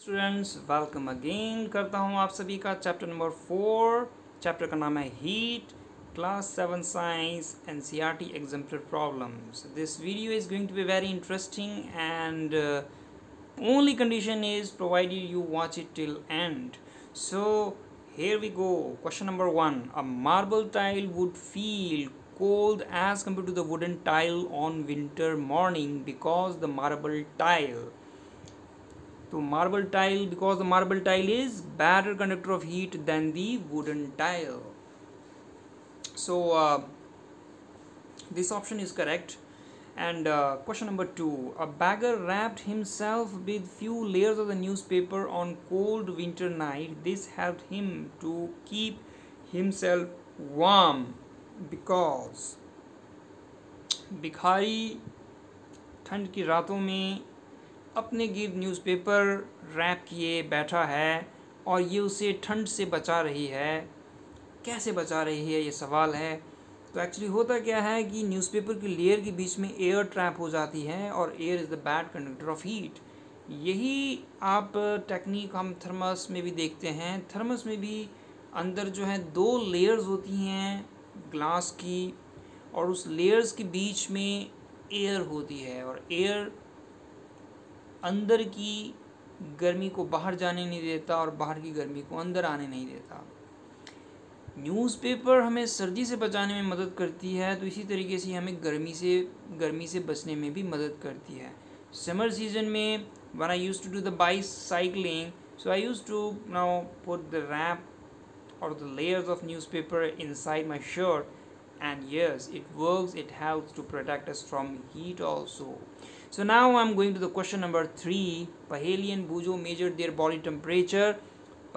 Students, welcome again करता हूँ आप सभी का चैप्टर नंबर 4। चैप्टर का नाम है heat, class 7 science NCERT exemplar problems. This video is going to be very interesting and only condition is provided you watch it till end. So here we go. Question number 1. A marble tile would feel cold as compared to the wooden tile on winter morning because the marble tile, so marble tile, because the marble tile is better conductor of heat than the wooden tile. So this option is correct. And question number 2. A beggar wrapped himself with few layers of the newspaper on cold winter night. This helped him to keep himself warm because भिखारी ठंड की रातों में अपने गिर्द newspaper rap किए बैठा है और ये उसे ठंड से बचा रही है। कैसे बचा रही है, ये सवाल है। तो एक्चुअली होता क्या है कि न्यूज़पेपर की लेयर के बीच में एयर ट्रैप हो जाती है और air is the bad conductor of heat. यही आप टेक्निक हम थर्मस में भी देखते हैं। थर्मस में भी अंदर जो है 2 लेयर्स होती हैं ग्लास की, और उस लेयर्स के बीच में एयर होती है और एयर अंदर की गर्मी को बाहर जाने नहीं देता और बाहर की गर्मी को अंदर आने नहीं देता। न्यूज़पेपर हमें सर्दी से बचाने में मदद करती है, तो इसी तरीके से हमें गर्मी से बचने में भी मदद करती है। समर सीजन में when I used to do the bicycling, so I used to now put the wrap or the layers of newspaper inside my shirt, and yes, it works. It helps to protect us from heat also. So now I'm going to the question number 3. Paheli and Bujo measured their body temperature.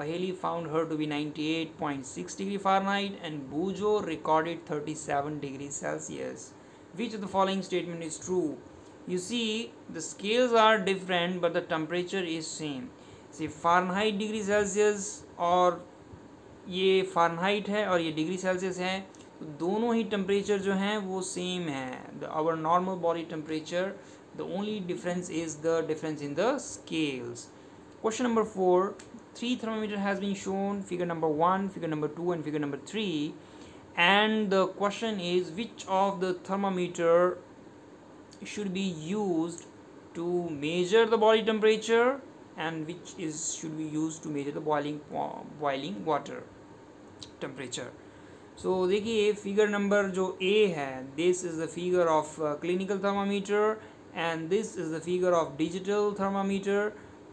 Paheli found her to be 98.6 degree Fahrenheit and Bujo recorded 37 degrees Celsius. Which of the following statement is true? You see, the scales are different but the temperature is same. See, Fahrenheit degree Celsius और ये Fahrenheit है और ये degree Celsius है, तो दोनों ही temperature जो हैं वो सेम है। Our normal body temperature, the only difference is the difference in the scales. Question number 4. 3 thermometer has been shown, figure number 1, figure number 2 and figure number 3, and the question is which of the thermometer should be used to measure the body temperature and which should be used to measure the boiling water temperature. So देखिए figure number जो A है, this is the figure of clinical thermometer and this is the figure of digital thermometer.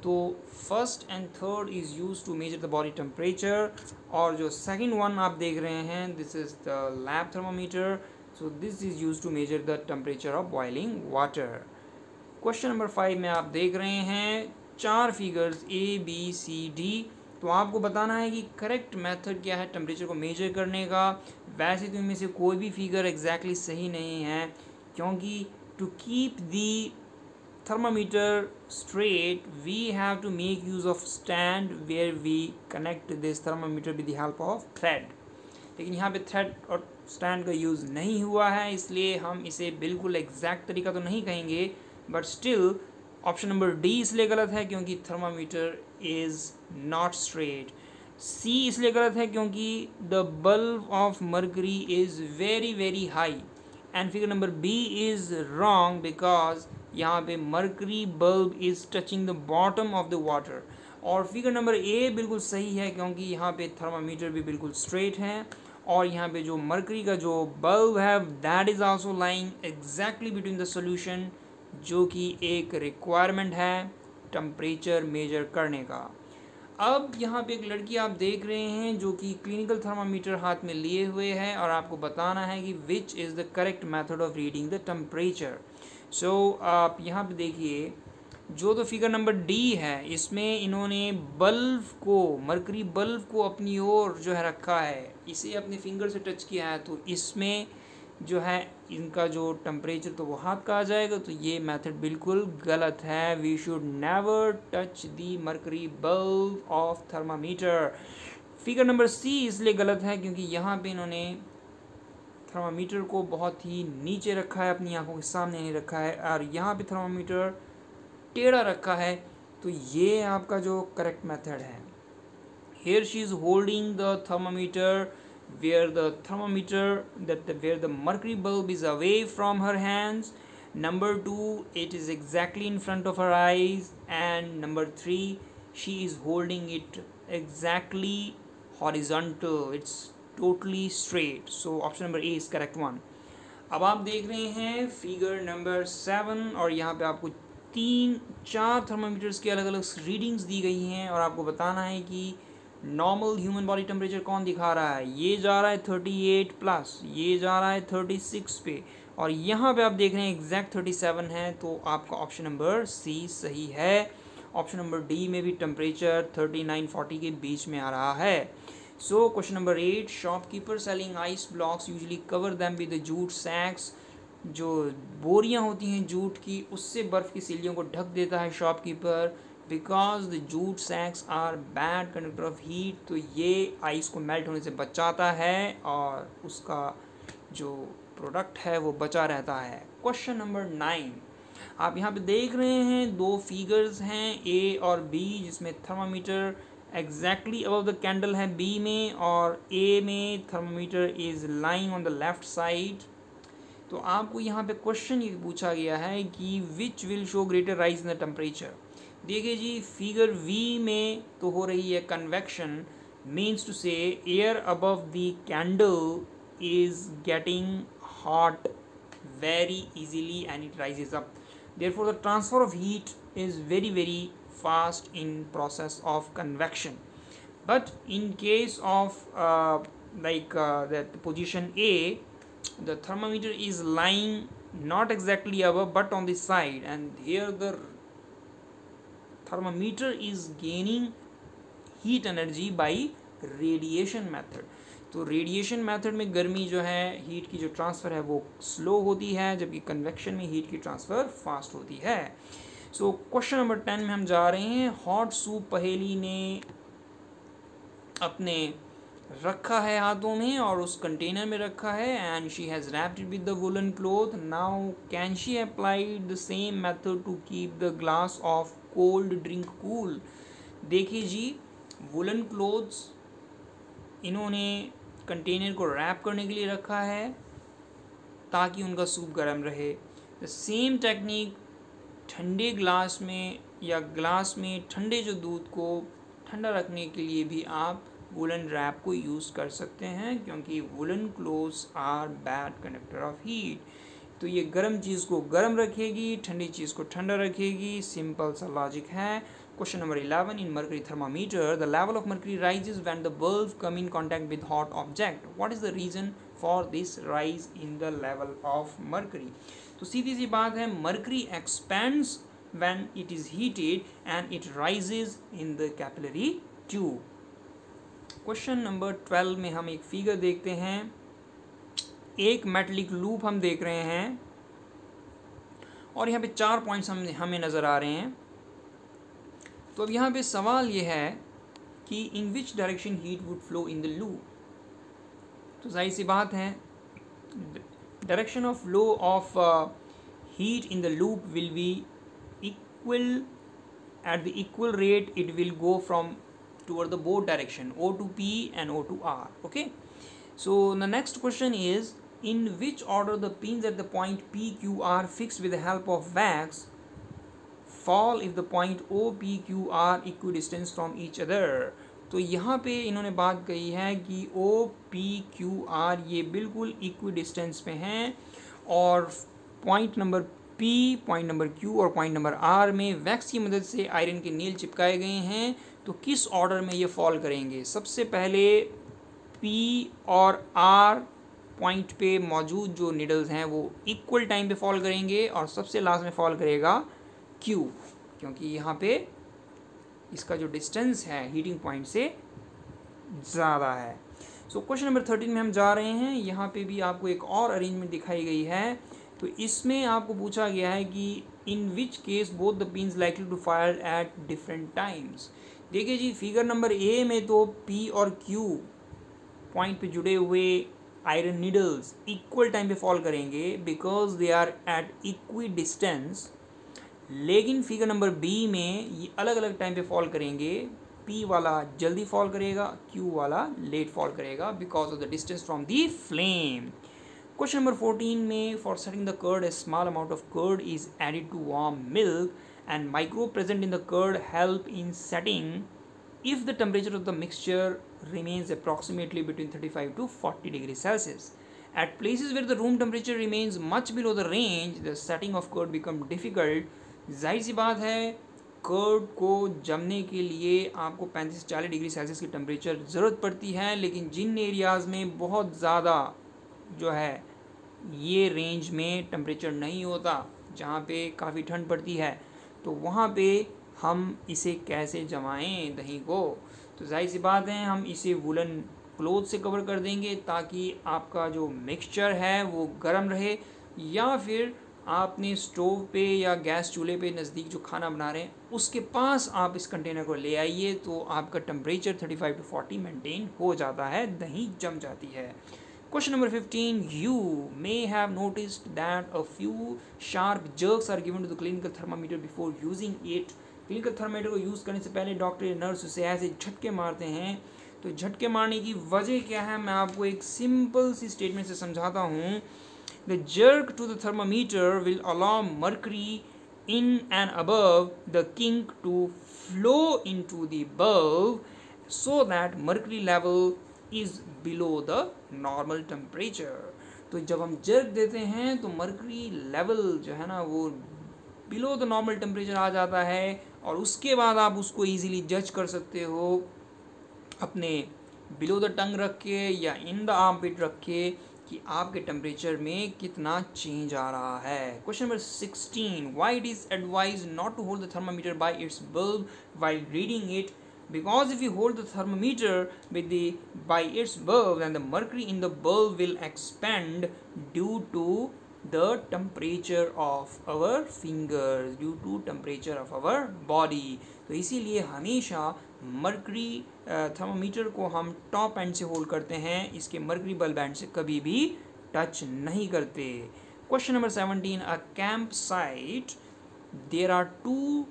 तो first and third is use to measure the body temperature, और जो second one आप देख रहे हैं this is the lab thermometer, so this is use to measure the temperature of boiling water. Question number 5 में आप देख रहे हैं 4 फिगर्स ABCD। तो आपको बताना है कि करेक्ट मेथड क्या है टेम्परेचर को मेजर करने का। वैसे तो इनमें से कोई भी फिगर एग्जैक्टली सही नहीं है, क्योंकि to keep the thermometer straight we have to make use of stand where we connect this thermometer with the help of thread. लेकिन यहाँ पे थ्रेड और स्टैंड का यूज़ नहीं हुआ है, इसलिए हम इसे बिल्कुल एग्जैक्ट तरीका तो नहीं कहेंगे, but still option number D इसलिए गलत है क्योंकि thermometer is not straight. C इसलिए गलत है क्योंकि the bulb of mercury is very very high, and figure number B is wrong because यहाँ पे mercury bulb is touching the bottom of the water. और फिगर नंबर ए बिल्कुल सही है क्योंकि यहाँ पे थर्मामीटर भी बिल्कुल स्ट्रेट है, और यहाँ पे जो मर्करी का जो बल्ब है that is also lying exactly between the solution, जो कि एक रिक्वायरमेंट है टेम्परेचर मेजर करने का। अब यहाँ पे एक लड़की आप देख रहे हैं जो कि क्लिनिकल थर्मामीटर हाथ में लिए हुए है और आपको बताना है कि which is the correct method of reading the temperature. So आप यहाँ पे देखिए जो तो फिगर नंबर डी है, इसमें इन्होंने बल्ब को, मरकरी बल्ब को अपनी ओर जो है रखा है, इसे अपने फिंगर से टच किया है, तो इसमें जो है इनका जो टेम्परेचर तो वो हाथ का आ जाएगा, तो ये मेथड बिल्कुल गलत है। We should never touch the mercury bulb of thermometer. Figure number C इसलिए गलत है क्योंकि यहाँ पे इन्होंने थर्मामीटर को बहुत ही नीचे रखा है, अपनी आंखों के सामने नहीं रखा है, और यहाँ पे थर्मामीटर टेढ़ा रखा है, तो ये आपका जो करेक्ट मेथड है। Here she is holding the thermometer where the mercury bulb is away from her hands. Number 2, it is exactly in front of her eyes. And number 3, she is holding it exactly horizontal. It's totally straight. So option number A is correct one. अब आप देख रहे हैं figure number 7 और यहाँ पे आपको 3-4 thermometers की अलग अलग रीडिंग्स दी गई हैं और आपको बताना है कि नॉर्मल ह्यूमन बॉडी टेम्परेचर कौन दिखा रहा है। ये जा रहा है 38 प्लस, ये जा रहा है 36 पे, और यहाँ पे आप देख रहे हैं एग्जैक्ट 37 है। तो आपका ऑप्शन नंबर सी सही है। ऑप्शन नंबर डी में भी टेम्परेचर 39-40 के बीच में आ रहा है। So question number 8, shopkeeper selling ice blocks usually cover them with jute sacks. जो बोरियां होती हैं जूट की, उससे बर्फ़ की सिल्लियों को ढक देता है shopkeeper, because the jute sacks are bad conductor of heat. तो ये आइस को मेल्ट होने से बचाता है और उसका जो प्रोडक्ट है वो बचा रहता है। क्वेश्चन नंबर 9, आप यहाँ पे देख रहे हैं 2 फिगर्स हैं ए और बी, जिसमें thermometer exactly above the candle है बी में, और ए में thermometer is lying on the left side. तो आपको यहाँ पे क्वेश्चन ये पूछा गया है कि which will show greater rise in the temperature. देखिए जी, फिगर वी में तो हो रही है कन्वेक्शन, मीन्स टू से air above the candle is getting hot very easily and it rises up. Therefore the transfer of heat is very fast in process of convection. But in case of that position A, the thermometer is lying not exactly above but on the side, and here the thermometer is gaining heat energy by radiation method. तो radiation method में गर्मी जो है, heat की जो transfer है वो slow होती है, जबकि कन्वेक्शन में हीट की ट्रांसफ़र फास्ट होती है। सो क्वेश्चन नंबर 10 में हम जा रहे हैं। हॉट सूप पहेली ने अपने रखा है हाथों में और उस कंटेनर में रखा है, and she has wrapped it with the woollen cloth. Now can she applied the same method to keep the glass of cold drink cool. देखिए जी, वुलन क्लॉथ्स इन्होंने कंटेनर को रैप करने के लिए रखा है ताकि उनका सूप गर्म रहे। द सेम टेक्निक ठंडे ग्लास में या ग्लास में ठंडे जो दूध को ठंडा रखने के लिए भी आप वुलन रैप को यूज़ कर सकते हैं, क्योंकि woollen clothes are bad conductor of heat. तो ये गर्म चीज़ को गर्म रखेगी, ठंडी चीज़ को ठंडा रखेगी। सिंपल सा लॉजिक है। Question number 11, in mercury thermometer, the level of mercury rises when the bulb come in contact with hot object. What is the reason for this rise in the level of mercury? तो सीधी सी बात है, mercury expands when it is heated and it rises in the capillary tube. Question number 12 में हम एक figure देखते हैं। एक metallic loop हम देख रहे हैं और यहाँ पे 4 पॉइंट्स हमें नज़र आ रहे हैं। तो अब यहाँ पे सवाल ये है कि in which direction heat would flow in the loop. तो जाहिर सी बात है, direction of flow of heat in the loop will be equal, at the equal rate it will go from toward the both direction, O to P and O to R. Okay, so the next question is, in which order the pins at the point P, Q, R fixed with the help of wax fall if the point O, P, Q are equidistant from each other। तो यहाँ पे इन्होंने बात कही है कि O, P, Q, R ये बिल्कुल इक्विडिस्टेंस पे हैं, और point number P, point number Q और पॉइंट नंबर R में वैक्स की मदद से आयरन के नील चिपकाए गए हैं। तो किस ऑर्डर में ये फॉल करेंगे? सबसे पहले P और R पॉइंट पे मौजूद जो निडल्स हैं वो इक्वल टाइम पे फॉल करेंगे, और सबसे लास्ट में फॉल करेगा Q, क्योंकि यहाँ पे इसका जो डिस्टेंस है हीटिंग पॉइंट से ज़्यादा है। सो क्वेश्चन नंबर 13 में हम जा रहे हैं। यहाँ पे भी आपको एक और अरेंजमेंट दिखाई गई है। तो इसमें आपको पूछा गया है कि in which case both the pins likely to fire at different times. देखिए जी, फिगर नंबर ए में तो P और Q पॉइंट पे जुड़े हुए आयरन नीडल्स इक्वल टाइम पे फॉल करेंगे, because they are at equidistance. लेकिन फिगर नंबर बी में ये अलग अलग टाइम पे फॉल करेंगे। पी वाला जल्दी फॉल करेगा, क्यू वाला लेट फॉल करेगा because of the distance from the flame. Question number 14 में, for setting the curd a small amount of curd is added to warm milk and microbe present in the curd help in setting if the temperature of the mixture remains approximately between 35 to 40 degrees Celsius. At places where the room temperature remains much below the range, the setting of curd become difficult. जाहिर सी बात है, curd को जमने के लिए आपको 35 से 40 डिग्री सेल्सियस की टेम्परेचर ज़रूरत पड़ती है, लेकिन जिन एरियाज़ में बहुत ज़्यादा जो है ये रेंज में टेम्परेचर नहीं होता, जहाँ पे काफ़ी ठंड पड़ती है, तो वहाँ पे हम इसे कैसे जमाएं दही को। तो जाहिर सी बात है, हम इसे वुलन क्लोथ से कवर कर देंगे ताकि आपका जो मिक्सचर है वो गर्म रहे, या फिर आपने स्टोव पे या गैस चूल्हे पे नज़दीक जो खाना बना रहे हैं उसके पास आप इस कंटेनर को ले आइए, तो आपका टेम्परेचर 35 to 40 मेंटेन हो जाता है, दही जम जाती है। Question number 15. You may have noticed that a few sharp jerks are given to the clinical thermometer before using it. Clinical thermometer को यूज़ करने से पहले डॉक्टर या नर्स उसे ऐसे झटके मारते हैं। तो झटके मारने की वजह क्या है, मैं आपको एक सिंपल सी स्टेटमेंट से समझाता हूँ। The jerk to the thermometer will allow mercury in and above the kink to flow into the bulb so that mercury level is below the normal temperature. तो जब हम जर्क देते हैं तो मर्करी लेवल जो है ना वो बिलो द नॉर्मल टेम्परेचर आ जाता है, और उसके बाद आप उसको इजीली जज कर सकते हो अपने बिलो द टंग रख के या इन द आर्मपिट रख के कि आपके टेम्परेचर में कितना चेंज आ रहा है। Question number 16. Why it is advise not to hold the thermometer by its bulb while reading it? Because if you hold the thermometer by its bulb, then the mercury in the bulb will expand due to the temperature of our fingers, due to temperature of our body. तो इसीलिए हमेशा mercury thermometer को हम top and से hold करते हैं, इसके mercury bulb and से कभी भी टच नहीं करते। Question number 17. A camp site there are 2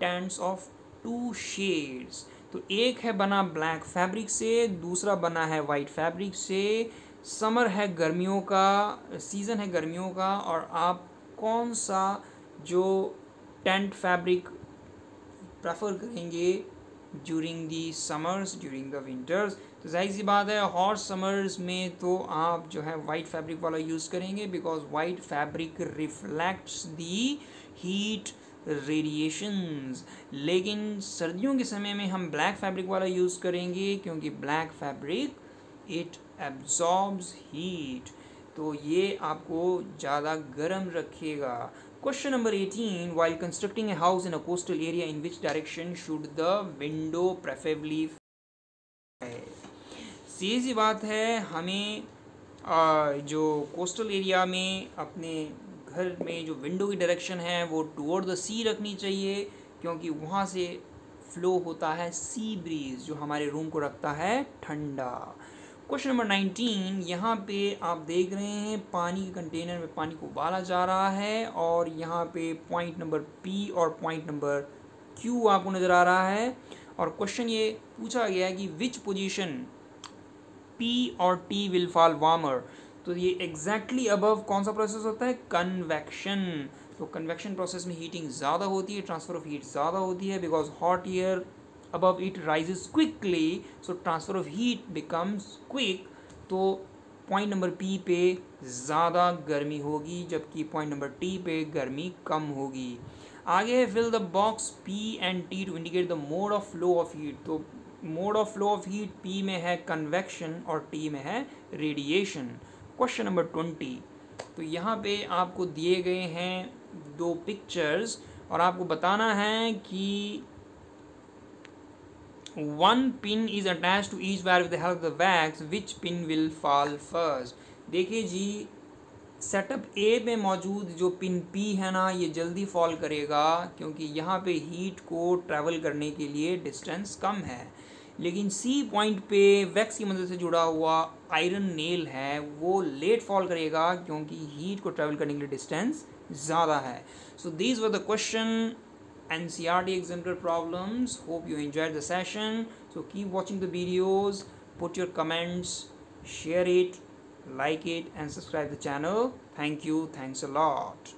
tents of 2 shades. तो एक है बना ब्लैक फैब्रिक से, दूसरा बना है वाइट फैब्रिक से। समर है, गर्मियों का सीज़न है गर्मियों का, और आप कौन सा जो टेंट फैब्रिक प्रेफर करेंगे during the summers, during the winters? तो जाहिर सी बात है, हॉट समर्स में तो आप जो है वाइट फैब्रिक वाला यूज़ करेंगे, because white fabric reflects the heat radiations. लेकिन सर्दियों के समय में हम ब्लैक फैब्रिक वाला यूज़ करेंगे, क्योंकि black fabric it absorbs heat, तो ये आपको ज़्यादा गर्म रखेगा। Question number 18. While constructing a house in a coastal area in which direction should the window preferably? सीधी बात है, हमें जो कोस्टल एरिया में अपने घर में जो विंडो की डायरेक्शन है वो टुवर्ड द सी रखनी चाहिए, क्योंकि वहाँ से फ्लो होता है सी ब्रीज जो हमारे रूम को रखता है ठंडा। Question number 19. यहाँ पे आप देख रहे हैं पानी के कंटेनर में पानी को उबाला जा रहा है, और यहाँ पे पॉइंट नंबर पी और पॉइंट नंबर क्यू आपको नज़र आ रहा है, और क्वेश्चन ये पूछा गया है कि विच पोजीशन पी और टी विल फॉल वार्मर। तो ये एग्जैक्टली अबव कौन सा प्रोसेस होता है? कन्वेक्शन। तो कन्वेक्शन प्रोसेस में हीटिंग ज़्यादा होती है, ट्रांसफ़र ऑफ हीट ज़्यादा होती है, because hot air above it rises quickly, so transfer of heat becomes quick. तो पॉइंट नंबर पी पे ज़्यादा गर्मी होगी, जबकि पॉइंट नंबर टी पे गर्मी कम होगी। आगे है fill the box P and T to indicate the mode of flow of heat. तो mode of flow of heat P में है कन्वेक्शन और टी में है रेडिएशन। Question number 20. तो यहाँ पे आपको दिए गए हैं 2 पिक्चर्स, और आपको बताना है कि 1 pin is attached to each wire with the help of the wax, which pin will fall first? देखिए जी, सेटअप ए में मौजूद जो पिन पी है ना, ये जल्दी फॉल करेगा, क्योंकि यहाँ पे हीट को ट्रैवल करने के लिए डिस्टेंस कम है। लेकिन सी पॉइंट पे वैक्स की मदद से जुड़ा हुआ आयरन नेल है, वो लेट फॉल करेगा, क्योंकि हीट को ट्रैवल करने के लिए डिस्टेंस ज़्यादा है. So these were the question NCERT exemplar problems. Hope you enjoyed the session. So keep watching the videos, put your comments, share it, like it and subscribe the channel. Thank you. Thanks a lot.